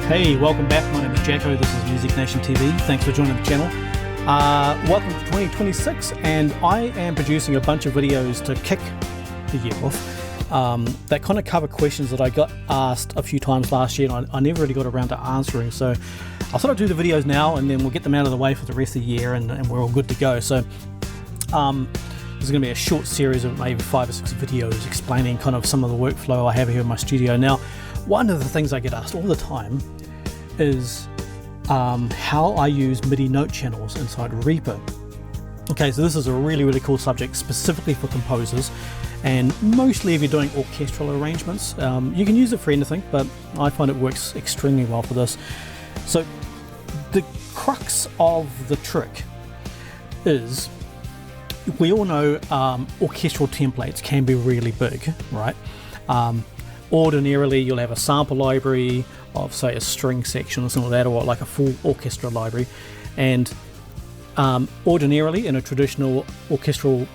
Hey, welcome back. My name is Jacko. This is Music Nation TV. Thanks for joining the channel. Welcome to 2026, and I am producing a bunch of videos to kick the year off that kind of cover questions that I got asked a few times last year, and I never really got around to answering. So I thought I'd do the videos now, and then we'll get them out of the way for the rest of the year, and we're all good to go. So there's going to be a short series of maybe 5 or 6 videos explaining kind of some of the workflow I have here in my studio. Now, one of the things I get asked all the time is how I use MIDI Note Channels inside Reaper. Okay, so this is a really cool subject specifically for composers, and mostly if you're doing orchestral arrangements. You can use it for anything, but I find it works extremely well for this. So the crux of the trick is, we all know orchestral templates can be really big, right? Ordinarily you'll have a sample library of, say, a string section or something like that, or like a full orchestra library, and ordinarily in a traditional orchestral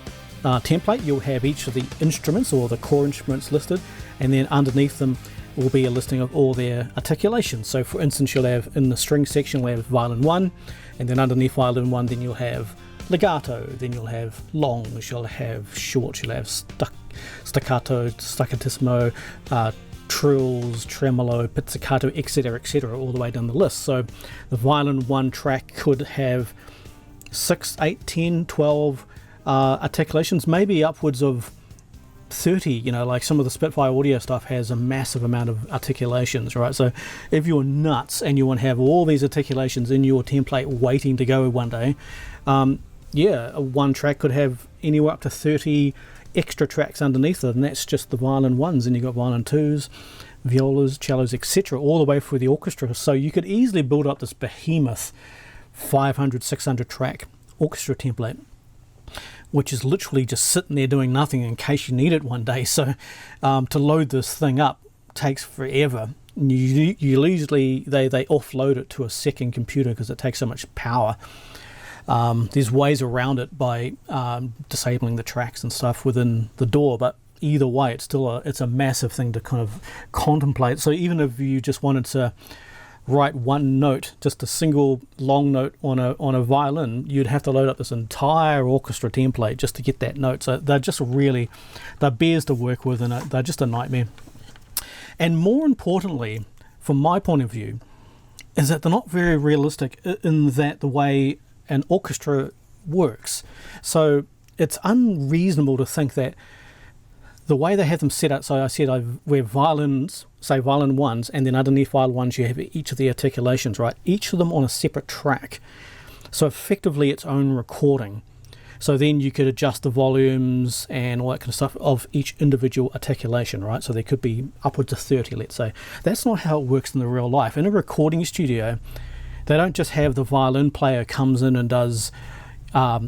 template you'll have each of the instruments or the core instruments listed, and then underneath them will be a listing of all their articulations. So for instance, you'll have in the string section you'll have violin 1, and then underneath violin 1 then you'll have legato, then you'll have longs, you'll have shorts, you'll have staccato, staccatissimo, trills, tremolo, pizzicato, etc., all the way down the list. So the violin 1 track could have 6, 8, 10, 12 articulations, maybe upwards of 30. You know, like some of the Spitfire audio stuff has a massive amount of articulations, right? So if you're nuts and you want to have all these articulations in your template waiting to go one day, yeah, one track could have anywhere up to 30 extra tracks underneath it, and that's just the violin 1s, and you've got violin 2s, violas, cellos, etc., all the way through the orchestra. So you could easily build up this behemoth 500, 600 track orchestra template, which is literally just sitting there doing nothing in case you need it one day. So to load this thing up takes forever. You usually they offload it to a second computer because it takes so much power. There's ways around it by disabling the tracks and stuff within the door, but either way it's still it's a massive thing to kind of contemplate. So even if you just wanted to write one note, just a single long note on a violin, you'd have to load up this entire orchestra template just to get that note. So they're bears to work with, and they're just a nightmare. And more importantly, from my point of view, is that they're not very realistic in that the way an orchestra works. So it's unreasonable to think that the way they have them set up, so I said we have violins, say violin 1s, and then underneath violin 1s you have each of the articulations, right? Each of them on a separate track. So effectively its own recording. So then you could adjust the volumes and all that kind of stuff of each individual articulation, right? So there could be upwards of 30, let's say. That's not how it works in the real life. In a recording studio, they don't just have the violin player comes in and does, a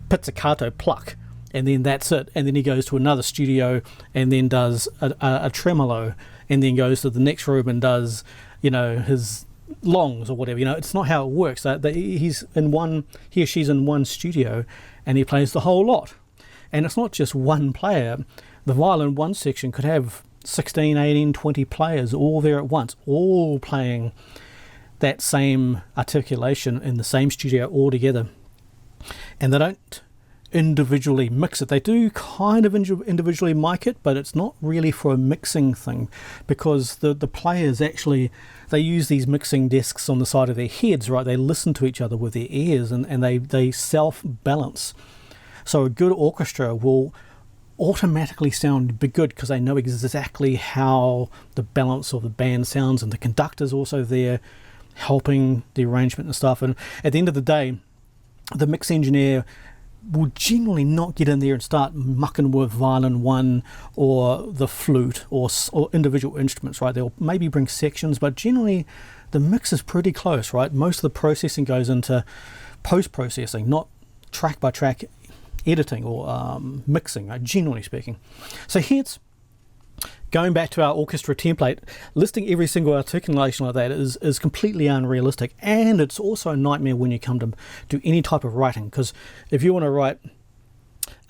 pizzicato pluck, and then that's it. And then he goes to another studio and then does a tremolo, and then goes to the next room and does, his longs or whatever. It's not how it works. He or she's in one studio and he plays the whole lot. And it's not just one player. The violin 1 section could have 16, 18, 20 players all there at once, all playing that same articulation in the same studio all together. And they don't individually mix it. They do kind of individually mic it, but it's not really for a mixing thing, because the players actually, they use these mixing desks on the side of their heads, right? They listen to each other with their ears, and they self-balance. So a good orchestra will automatically sound good because they know exactly how the balance of the band sounds, and the conductor's also there helping the arrangement and stuff. And at the end of the day, the mix engineer will generally not get in there and start mucking with violin 1 or the flute or individual instruments, right? They'll maybe bring sections, but generally the mix is pretty close, right? Most of the processing goes into post-processing, not track by track editing or mixing, right? Generally speaking. So hence, going back to our orchestra template, listing every single articulation like that is completely unrealistic, and it's also a nightmare when you come to do any type of writing, because if you want to write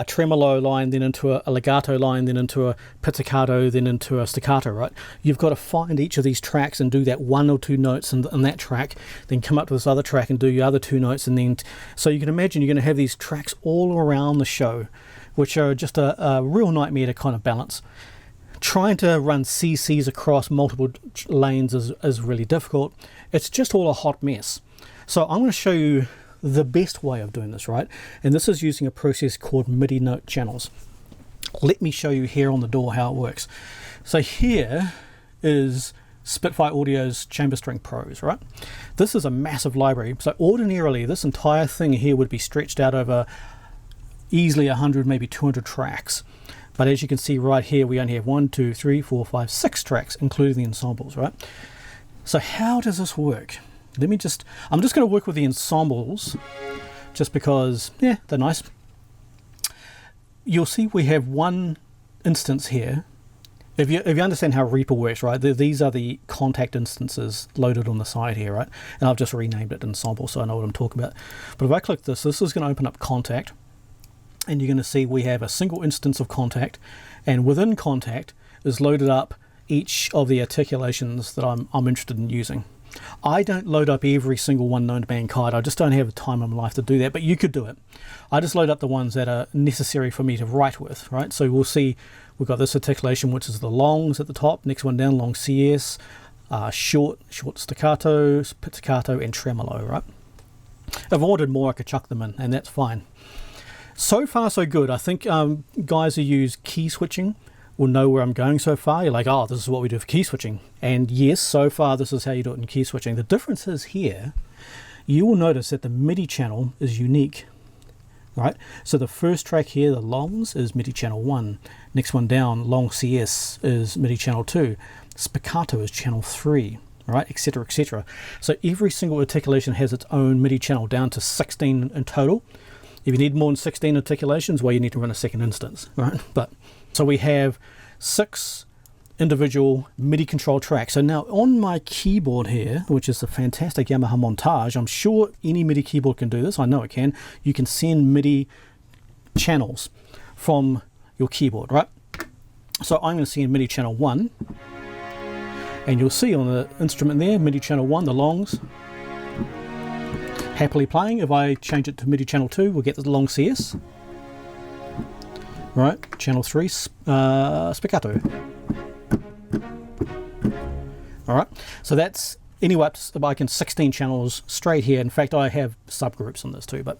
a tremolo line, then into a legato line, then into a pizzicato, then into a staccato, right? You've got to find each of these tracks and do that 1 or 2 notes in that track, then come up to this other track and do your other 2 notes, and then so you can imagine you're going to have these tracks all around the show, which are just a real nightmare to kind of balance. Trying to run CCs across multiple lanes is really difficult. It's just all a hot mess. So I'm going to show you the best way of doing this, right? And this is using a process called MIDI Note Channels. Let me show you here on the door how it works. So here is Spitfire Audio's Chamber String Pros, right? This is a massive library. So ordinarily, this entire thing here would be stretched out over easily 100, maybe 200 tracks. But as you can see right here, we only have 1, 2, 3, 4, 5, 6 tracks, including the ensembles, right? So how does this work? I'm just going to work with the ensembles just because, yeah, they're nice. You'll see we have one instance here. If you understand how Reaper works, right, these are the Kontakt instances loaded on the side here, right? And I've just renamed it ensemble so I know what I'm talking about. But if I click this is going to open up Kontakt, and you're going to see we have a single instance of Kontakt, and within Kontakt is loaded up each of the articulations that I'm interested in using. I don't load up every single one known to mankind. I just don't have the time in my life to do that, but you could do it. I just load up the ones that are necessary for me to write with, right? So we'll see we've got this articulation, which is the longs at the top, next one down, long CS, short staccato, pizzicato, and tremolo, right? If I wanted more, I could chuck them in, and that's fine. So far, so good. I think guys who use key switching will know where I'm going so far. You're like, oh, this is what we do for key switching. And yes, so far this is how you do it in key switching. The difference is here, you will notice that the MIDI channel is unique, right? So the first track here, the longs, is MIDI channel 1. Next one down, long CS, is MIDI channel 2. Spiccato is channel 3, right, etc., etc. So every single articulation has its own MIDI channel down to 16 in total. If you need more than 16 articulations, well, you need to run a second instance, right? But so we have 6 individual MIDI control tracks. So now on my keyboard here, which is a fantastic Yamaha Montage, I'm sure any MIDI keyboard can do this. I know it can. You can send MIDI channels from your keyboard, right? So I'm going to send MIDI channel 1, and you'll see on the instrument there, MIDI channel 1, the longs, happily playing. If I change it to MIDI channel 2, we'll get the long CS. Right, channel 3, spiccato. Alright, so that's anyway up to like in 16 channels straight here. In fact, I have subgroups on this too, but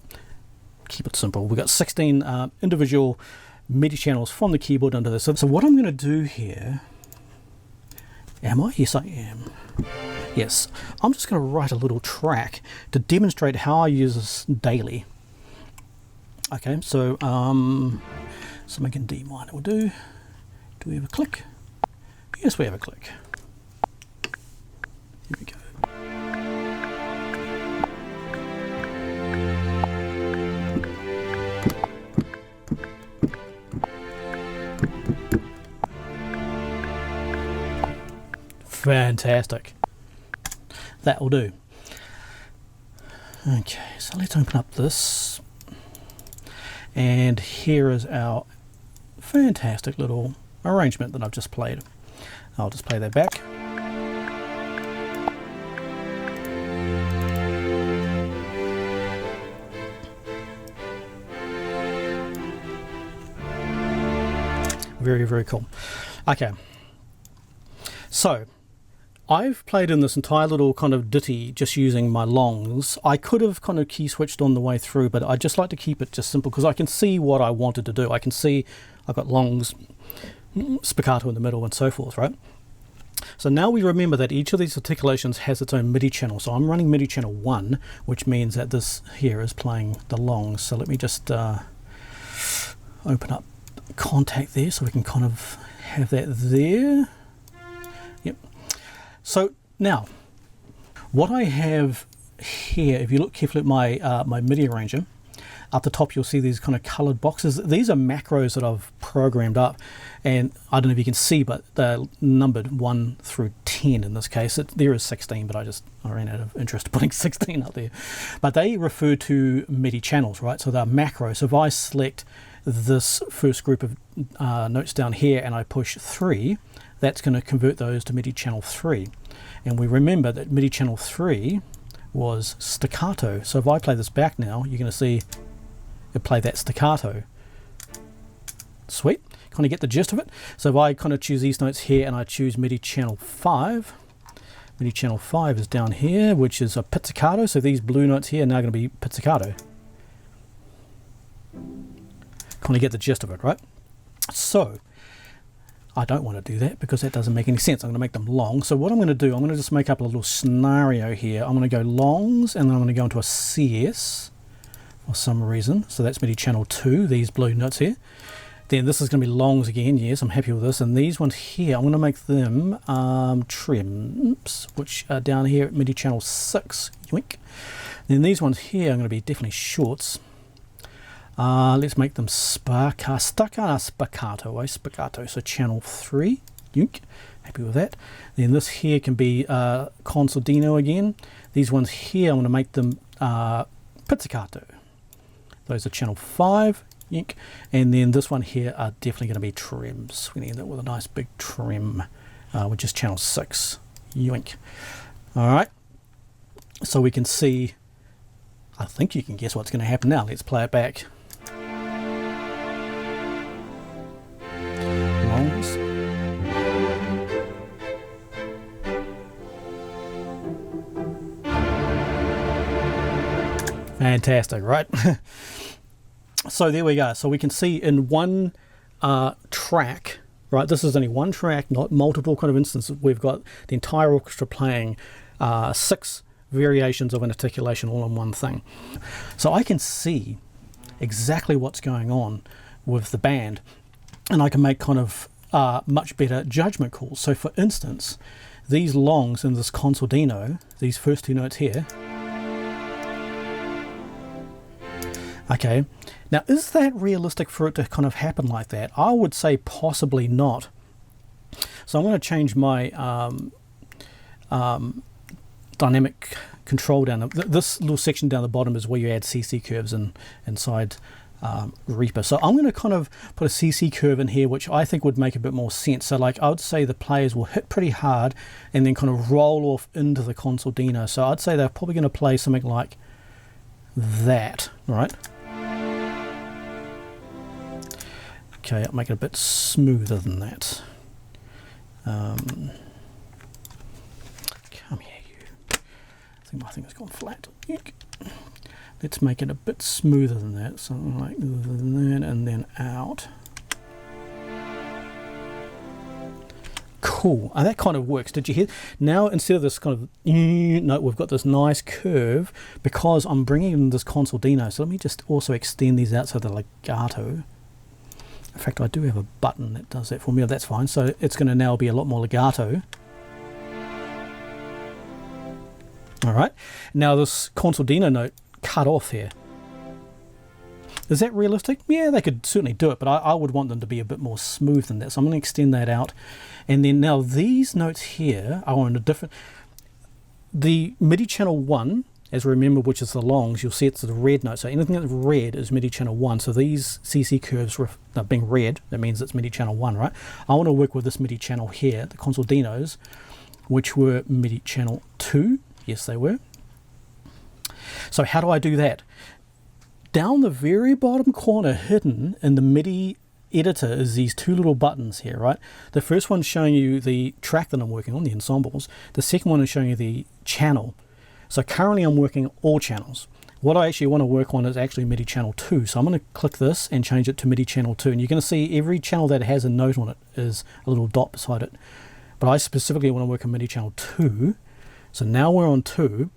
keep it simple. We've got 16 individual MIDI channels from the keyboard under this. So what I'm going to do here, am I? Yes, I am. Yes, I'm just going to write a little track to demonstrate how I use this daily. Okay, so something in D minor will do. Do we have a click? Yes, we have a click. Here we go. Fantastic. That will do. Okay, so let's open up this. And here is our fantastic little arrangement that I've just played. I'll just play that back. Very, very cool. Okay. So, I've played in this entire little kind of ditty just using my longs. I could have kind of key switched on the way through, but I just like to keep it just simple because I can see what I wanted to do. I can see I've got longs, spiccato in the middle, and so forth, right? So now we remember that each of these articulations has its own MIDI channel. So I'm running MIDI channel 1, which means that this here is playing the longs. So let me just open up Kontakt there so we can kind of have that there. Yep. So now, what I have here, if you look carefully at my my MIDI arranger, up the top you'll see these kind of colored boxes. These are macros that I've programmed up, and I don't know if you can see, but they're numbered 1 through 10 in this case. There is 16, but I ran out of interest putting 16 up there. But they refer to MIDI channels, right? So they're macros. So if I select this first group of notes down here and I push 3, that's going to convert those to MIDI channel 3. And we remember that MIDI channel 3 was staccato. So if I play this back now, you're going to see it play that staccato. Sweet, kind of get the gist of it. So if I kind of choose these notes here and I choose MIDI channel 5, MIDI channel 5 is down here, which is a pizzicato. So these blue notes here are now going to be pizzicato. Kind of get the gist of it, right? So I don't want to do that because that doesn't make any sense. I'm going to make them long. So what I'm going to do, I'm going to just make up a little scenario here. I'm going to go longs and then I'm going to go into a CS for some reason. So that's MIDI channel 2, these blue notes here. Then this is going to be longs again. Yes, I'm happy with this. And these ones here, I'm going to make them trims, which are down here at MIDI channel 6. Yoink. Then these ones here are going to be definitely shorts. Let's make them spiccato, so channel 3. Yoink. Happy with that. Then this here can be sordino again. These ones here, I'm going to make them pizzicato. Those are channel 5. Yoink. And then this one here are definitely going to be trims. We need that with a nice big trim, which is channel 6. Yoink. Alright. So we can see, I think you can guess what's going to happen now. Let's play it back. Longs. Fantastic, right? So there we go. So we can see in one track, right? This is only one track, not multiple kind of instances. We've got the entire orchestra playing 6 variations of an articulation all in one thing. So I can see exactly what's going on with the band, and I can make kind of much better judgment calls. So for instance, these longs in this sordino, these first 2 notes here. Okay, now is that realistic for it to kind of happen like that? I would say possibly not. So I'm going to change my dynamic control down. This little section down the bottom is where you add CC curves inside Reaper. So I'm going to kind of put a CC curve in here, which I think would make a bit more sense. So like I would say the players will hit pretty hard and then kind of roll off into the sordino. So I'd say they're probably going to play something like that, right? Okay, I'll make it a bit smoother than that. Come here, you. I think my thing has gone flat. Let's make it a bit smoother than that. Something like that, and then out. Cool. And that kind of works. Did you hear? Now, instead of this kind of note, we've got this nice curve because I'm bringing in this sordino. So let me just also extend these out so they're legato. In fact, I do have a button that does that for me. That's fine. So it's going to now be a lot more legato. All right. Now this sordino note cut off here. Is that realistic? Yeah, they could certainly do it, but I would want them to be a bit more smooth than that. So I'm going to extend that out. And then now these notes here are on a different... The MIDI channel 1, as we remember, which is the longs, you'll see it's the red note. So anything that's red is MIDI channel 1. So these CC curves being red, that means it's MIDI channel 1, right? I want to work with this MIDI channel here, the sordinos, which were MIDI channel 2. Yes, they were. So how do I do that? Down the very bottom corner, hidden in the MIDI editor, is these 2 little buttons here, right? The first one's showing you the track that I'm working on, the ensembles. The second one is showing you the channel. So currently I'm working all channels. What I actually want to work on is actually MIDI channel 2. So I'm going to click this and change it to MIDI channel 2. And you're going to see every channel that has a note on it is a little dot beside it. But I specifically want to work on MIDI channel 2. So now we're on 2.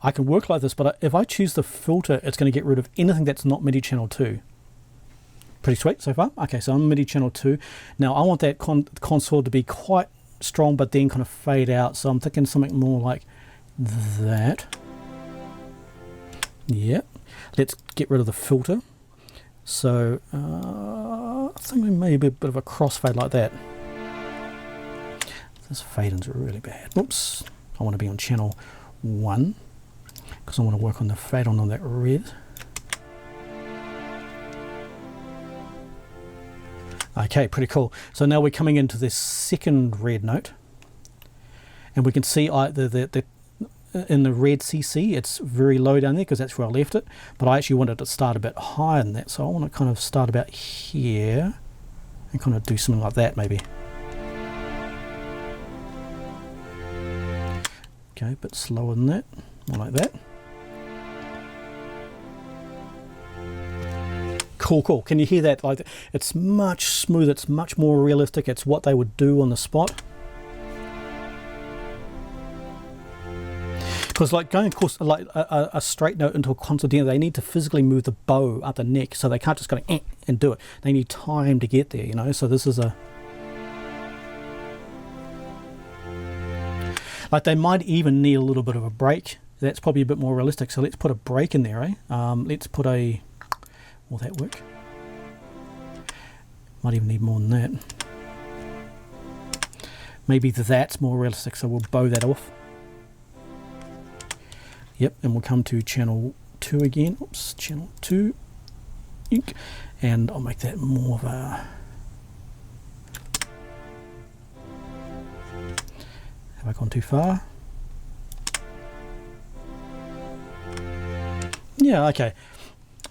I can work like this, but if I choose the filter, it's going to get rid of anything that's not MIDI channel 2. Pretty sweet so far. Okay, so I'm MIDI channel 2. Now I want that console to be quite strong, but then kind of fade out. So I'm thinking something more like that. Yep. Let's get rid of the filter. So I think we may be a bit of a crossfade like that. This fade-in's really bad. Oops. I want to be on channel 1 because I want to work on the fade on that red. Okay, pretty cool. So now we're coming into this second red note, and we can see in the red CC it's very low down there because that's where I left it, but I actually wanted to start a bit higher than that, so I want to kind of start about here and kind of do something like that maybe. Okay, a bit slower than that, more like that. Cool, cool. Can you hear that? Like, it's much smoother, it's much more realistic. It's what they would do on the spot. Because like going, of course, like a straight note into a concertina, they need to physically move the bow up the neck, so they can't just go and do it. They need time to get there, you know. So this is a, like they might even need a little bit of a break. That's probably a bit more realistic. So let's put a break in there, eh? Let's put a, will that work? Might even need more than that. Maybe that's more realistic, so we'll bow that off. Yep, and we'll come to channel 2 again. Oops, channel 2. Ink. And I'll make that more of a... Have I gone too far? Yeah, okay.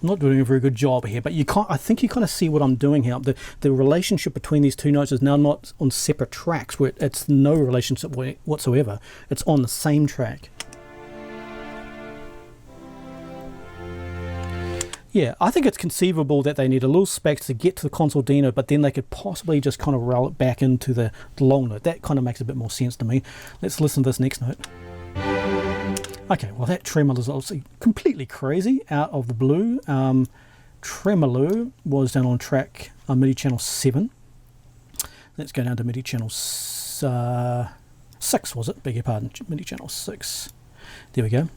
I'm not doing a very good job here, but you can't, I think you kind of see what I'm doing here. The relationship between these two notes is now not on separate tracks, where it's no relationship whatsoever. It's on the same track. Yeah, I think it's conceivable that they need a little space to get to the concertina, but then they could possibly just kind of roll it back into the long note. That kind of makes a bit more sense to me. Let's listen to this next note. Okay, well that tremolo is obviously completely crazy out of the blue. Tremolo was down on track MIDI channel 7. Let's go down to MIDI channel 6, was it? Beg your pardon, MIDI channel 6. There we go.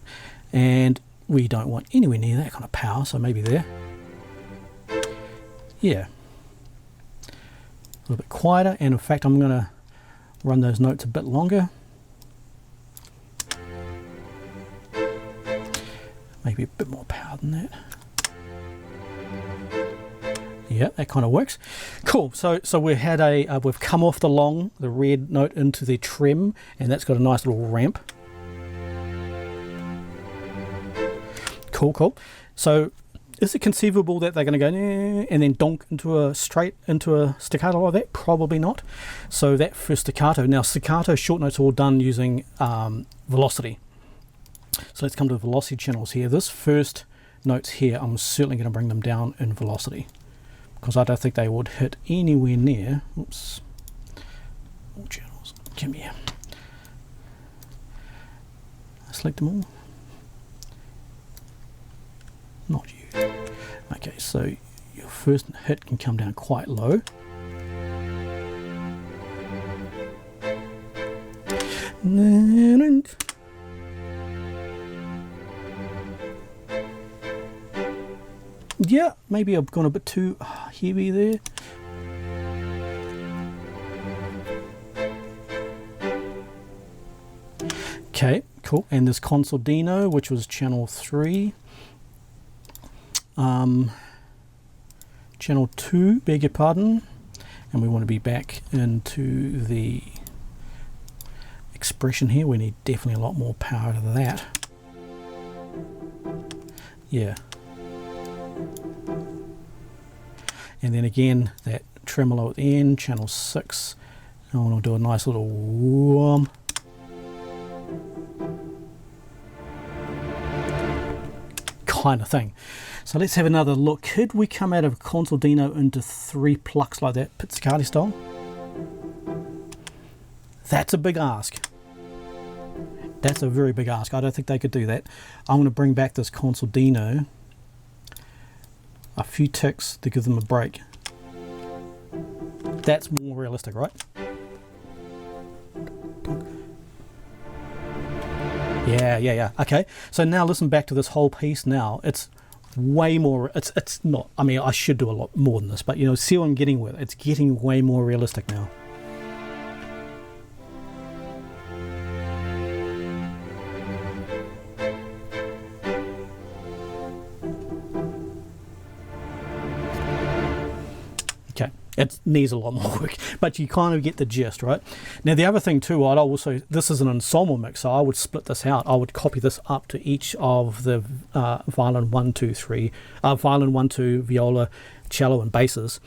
And we don't want anywhere near that kind of power, so maybe there. Yeah. A little bit quieter, and in fact I'm going to run those notes a bit longer. Maybe a bit more power than that. Yeah, that kind of works. Cool. So we had a we've come off the red note into the trem, and that's got a nice little ramp. Cool, cool. So is it conceivable that they're going to go and then donk into a staccato like that? Probably not. So that first staccato. Now staccato short notes are all done using velocity. So let's come to the velocity channels here. This first notes here, I'm certainly going to bring them down in velocity, because I don't think they would hit anywhere near. Oops. All channels. Come here. Select them all. Not you. Okay, so your first hit can come down quite low. Yeah, maybe I've gone a bit too heavy there. Okay, cool. And this concertina, which was channel 3. Channel 2, beg your pardon. And we want to be back into the expression here. We need definitely a lot more power to that. Yeah. And then again, that tremolo at the end, channel 6. I want to do a nice little whoom. Kind of thing. So let's have another look. Could we come out of concertina into 3 plucks like that, pizzicato style? That's a big ask. That's a very big ask. I don't think they could do that. I'm going to bring back this concertina a few ticks to give them a break. That's more realistic, right? Yeah. Okay, so now listen back to this whole piece now. It's way more, it's not, I mean, I should do a lot more than this, but you know, see what I'm getting with it. It's getting way more realistic now. It needs a lot more work, but you kind of get the gist, right? Now, the other thing too, I'd also, this is an ensemble mix, so I would split this out. I would copy this up to each of the violin 1, 2, 3, violin 1, 2, viola, cello, and basses,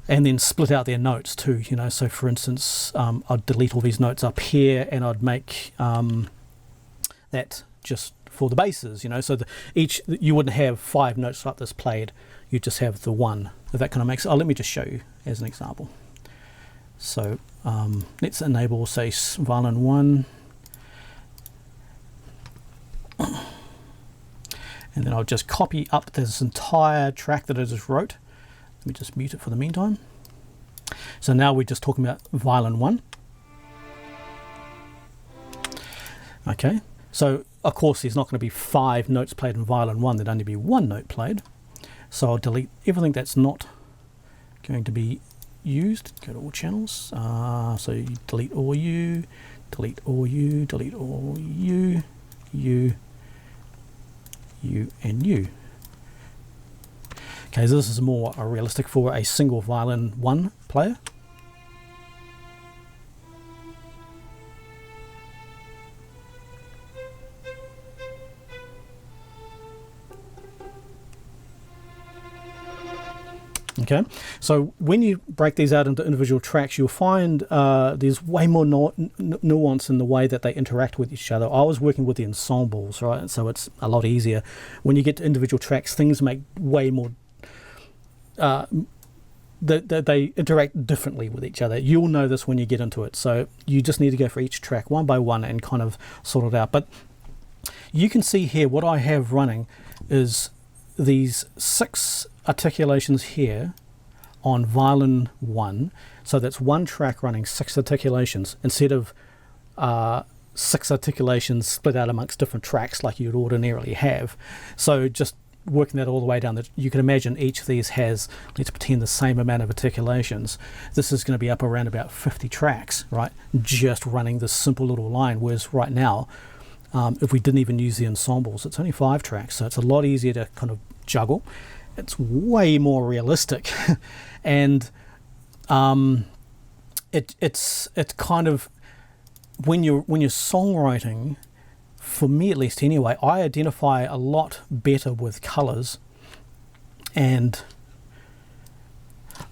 and then split out their notes too, you know. So for instance, I'd delete all these notes up here, and I'd make that just for the basses, you know. So you wouldn't have 5 notes like this played, you just have the one. If that kind of makes sense. Let me just show you as an example. So let's enable, say, violin 1, and then I'll just copy up this entire track that I just wrote. Let me just mute it for the meantime. So now we're just talking about violin 1. Okay, so of course there's not going to be 5 notes played in violin 1, there'd only be 1 note played. So I'll delete everything that's not going to be used. Go to all channels. So you delete all you, delete all you, delete all you, you, and you. Okay, so this is more realistic for a single violin 1 player. Okay, so when you break these out into individual tracks, you'll find there's way more nuance in the way that they interact with each other. I was working with the ensembles, right? So it's a lot easier. When you get to individual tracks, things make way more... they interact differently with each other. You'll know this when you get into it. So you just need to go for each track one by one and kind of sort it out. But you can see here what I have running is these 6 articulations here on violin 1. So that's one track running 6 articulations instead of 6 articulations split out amongst different tracks like you'd ordinarily have. So just working that all the way down, that you can imagine each of these has, let's pretend, the same amount of articulations. This is going to be up around about 50 tracks, right? Just running this simple little line, whereas right now, if we didn't even use the ensembles, it's only 5 tracks, so it's a lot easier to kind of juggle. It's way more realistic, and it's kind of, when you're songwriting, for me at least anyway, I identify a lot better with colors, and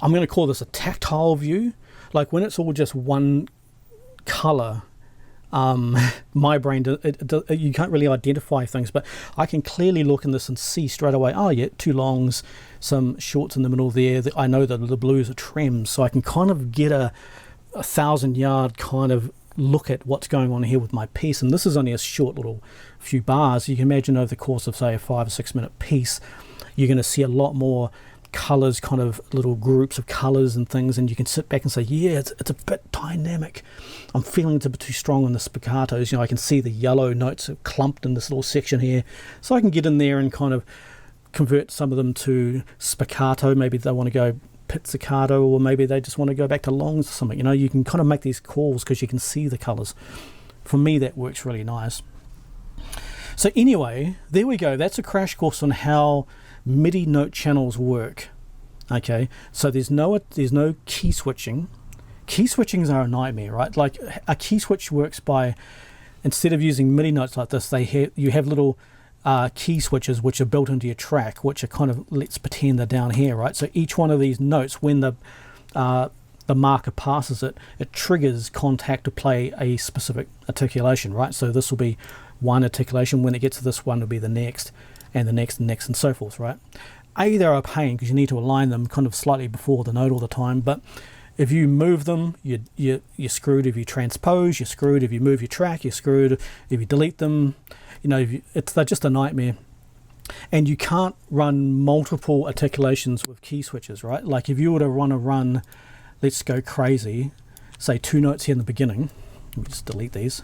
I'm going to call this a tactile view. Like when it's all just one color, my brain, you can't really identify things, but I can clearly look in this and see straight away, oh yeah, 2 longs, some shorts in the middle there. I know that the blues are trems, so I can kind of get a 1,000-yard kind of look at what's going on here with my piece. And this is only a short little few bars. You can imagine over the course of, say, a 5 or 6 minute piece, you're going to see a lot more colors, kind of little groups of colors and things, and you can sit back and say, yeah, it's a bit dynamic. I'm feeling it's a bit too strong on the spiccatos. You know, I can see the yellow notes are clumped in this little section here, so I can get in there and kind of convert some of them to spiccato. Maybe they want to go pizzicato, or maybe they just want to go back to longs or something. You know, you can kind of make these calls because you can see the colors. For me, that works really nice. So anyway, there we go. That's a crash course on how MIDI note channels work. Okay, so there's no key switching. Key switchings are a nightmare, right? Like a key switch works by, instead of using MIDI notes like this, you have little key switches which are built into your track, which are kind of, let's pretend they're down here, right? So each one of these notes, when the marker passes it, it triggers Kontakt to play a specific articulation, right? So this will be one articulation. When it gets to this one, it'll be the next, and the next, and next, and so forth, right? They're a pain because you need to align them kind of slightly before the note all the time, but if you move them, you're screwed. If you transpose, you're screwed. If you move your track, you're screwed. If you delete them, you know, they're just a nightmare. And you can't run multiple articulations with key switches, right? Like if you were to run, let's go crazy, say 2 notes here in the beginning. Let me just delete these.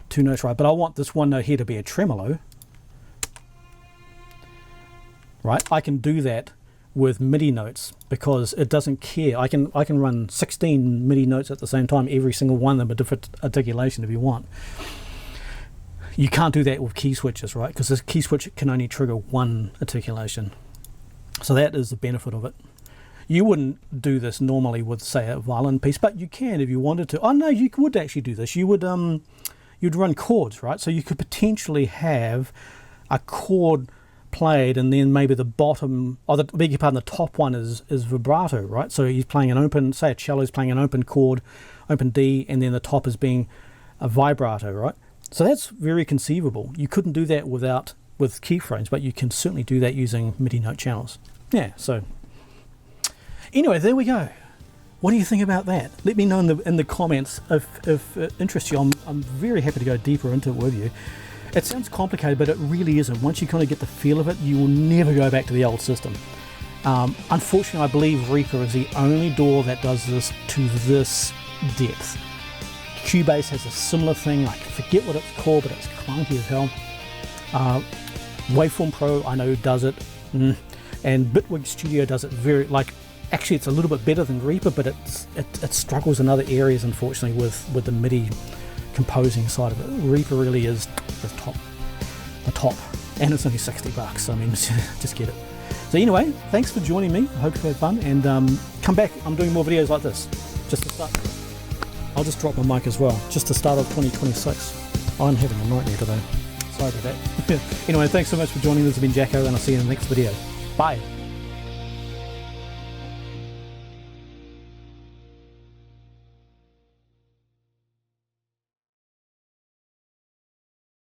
2 notes, right? But I want this one note here to be a tremolo, right? I can do that with MIDI notes because it doesn't care. I can run 16 MIDI notes at the same time, every single one of them a different articulation if you want. You can't do that with key switches, right? Because this key switch can only trigger one articulation. So that is the benefit of it. You wouldn't do this normally with, say, a violin piece, but you can if you wanted to. Oh no, you would actually do this. You would you'd run chords, right? So you could potentially have a chord played, and then maybe the bottom, or the beg your pardon, the top one is vibrato, right? So he's playing an open, say a cello's playing an open chord, open D, and then the top is being a vibrato, right? So that's very conceivable. You couldn't do that with keyframes, but you can certainly do that using MIDI note channels. Yeah, so anyway, there we go. What do you think about that? Let me know in the comments if it interests you. I'm very happy to go deeper into it with you. It sounds complicated, but it really isn't. Once you kind of get the feel of it, you will never go back to the old system. Unfortunately, I believe Reaper is the only DAW that does this to this depth. Cubase has a similar thing. I forget what it's called, but it's clunky as hell. Waveform Pro, I know, does it. And Bitwig Studio does it actually it's a little bit better than Reaper, but it struggles in other areas, unfortunately, with the MIDI composing side of it. Reaper really is the top, and it's only $60. I mean, just get it. So anyway, thanks for joining me. I hope you had fun, and come back. I'm doing more videos like this. Just to start, I'll just drop my mic as well, just to start off 2026. I'm having a nightmare today. Sorry about that. Anyway, thanks so much for joining. This has been Jacko, and I'll see you in the next video. Bye.